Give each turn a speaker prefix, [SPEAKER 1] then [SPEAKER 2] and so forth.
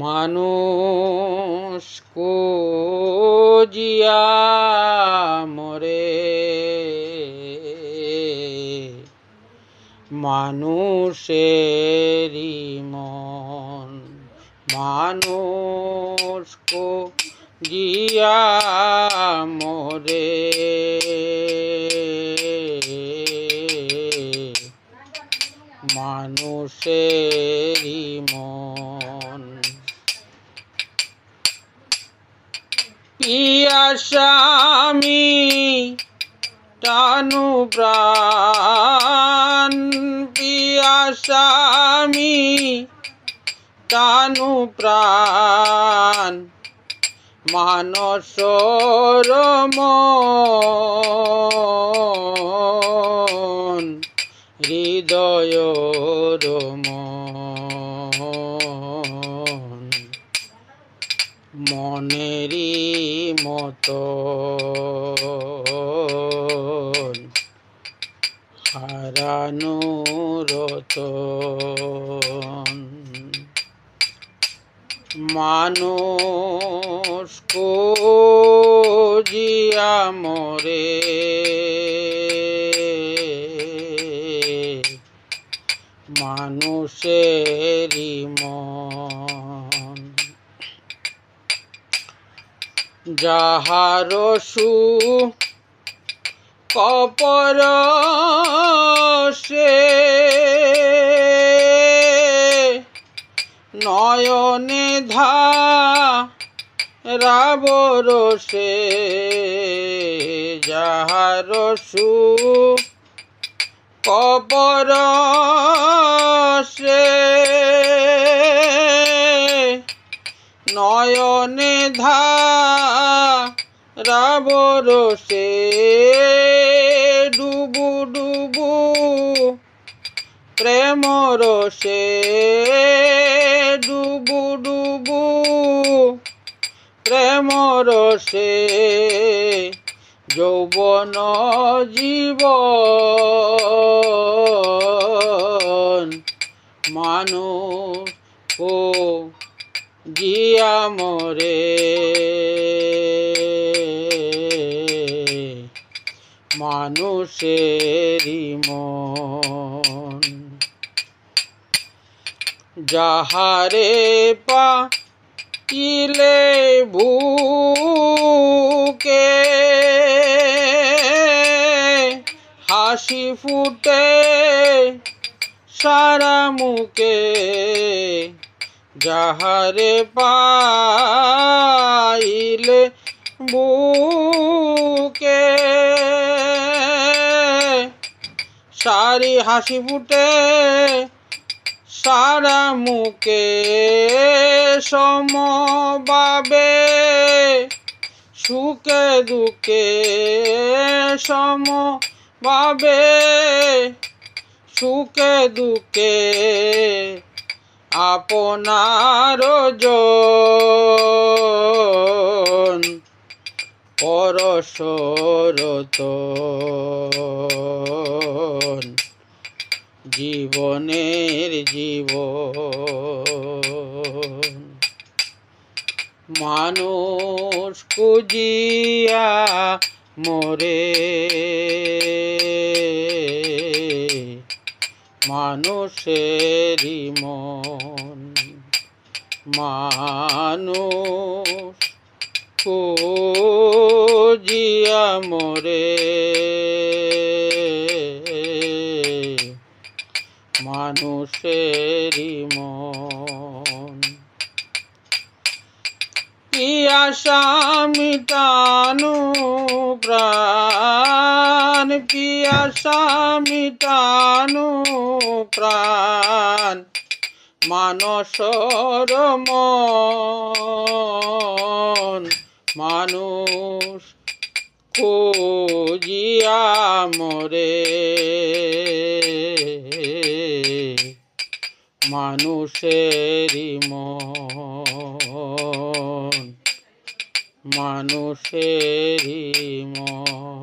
[SPEAKER 1] মানুষ খুঁজিয়া মরে, মানুষেরই মন। মানুষ খুঁজিয়া মরে, মানুষেরই মন। পিয়াসামি টানু প্রাণ, পিয়াসামি টানু প্রাণ, মানসর মন, হৃদয়র মন, মনেরই মতো হারানো রতন। মানুষ খুঁজিয়া মরে, মানুষেরই মন। যাহার কপর সে নয়নে ধারাবর সে, যাহার কপর সে নয়নে ধারাবর সে, ডুবু ডুবু প্রেম রসে, ডুবু ডুবু প্রেম রসে, যৌবন জীবন। মানুষ খুঁজিয়া মরে, মানুষেরই মন। যাহারে পাইলে বুকে হাসি ফুটে সারা মুখে, যাহারে পাইলে বুকে সারি হাসি ফুটে সারা মুখে, সমভাবে সুখে দুঃখে, সমভাবে সুখে দুঃখে, আপনার জন পরশরতন, জীবনের জীবন। মানুষ খুঁজিয়া মরে, মানুষেরই মন। মানুষ খুঁজিয়া মরে, মানুষেরই মন। পিয়াসা মিটানো প্রাণ, পিয়াসা মিটানো প্রাণ, মানসর মন। মানুষ খুঁজিয়া মরে, মানুষেরই মন, মানুষেরই মন।